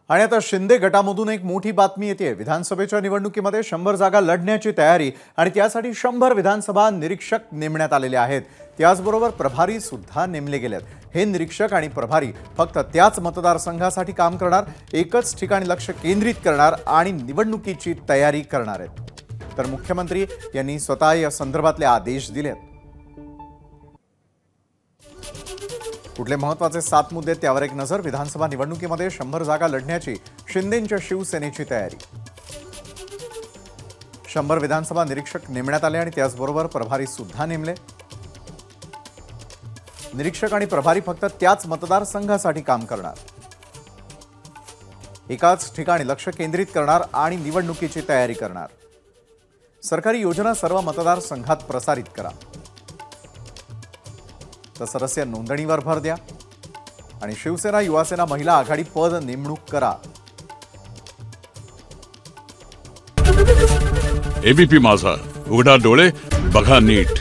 आणि आता शिंदे गटामधून एक मोठी बातमी येते। विधानसभेच्या निवडणुकीमध्ये 100 जागा लढण्याची तयारी आणि त्यासाठी 100 विधानसभा निरीक्षक नेमण्यात आलेले आहेत। त्याचबरोबर प्रभारी सुद्धा नेमले गेलेत। हे निरीक्षक आणि प्रभारी फक्त त्याच मतदारसंघासाठी काम करणार, एकच ठिकाणी लक्ष केंद्रित करणार आणि निवडणुकीची तयारी करणार आहेत। तर मुख्यमंत्री यांनी स्वतः या संदर्भातले आदेश दिलेत। कुठले महत्त्वाचे 7 मुद्दे त्यावर एक नजर। विधानसभा निवडणुकीमध्ये 100 जागा लढण्याची शिंदेंच्या शिवसेनेची तयारी। 100 विधानसभा निरीक्षक नेमण्यात आले आणि त्याचबरोबर प्रभारी सुद्धा नेमले। निरीक्षक आणि प्रभारी फक्त त्याच मतदारसंघासाठी काम करणार, एकाच ठिकाणी लक्ष केंद्रित करणार आणि निवडणुकीची तयारी करणार। सरकारी योजना सर्व मतदारसंघात प्रसारित करा, तर सदस्य नोंदणीवर भर द्या आणि शिवसेना युवासेना महिला आघाडी पद नेमणूक करा। एबीपी माझा, उघडा डोळे बघा नीट।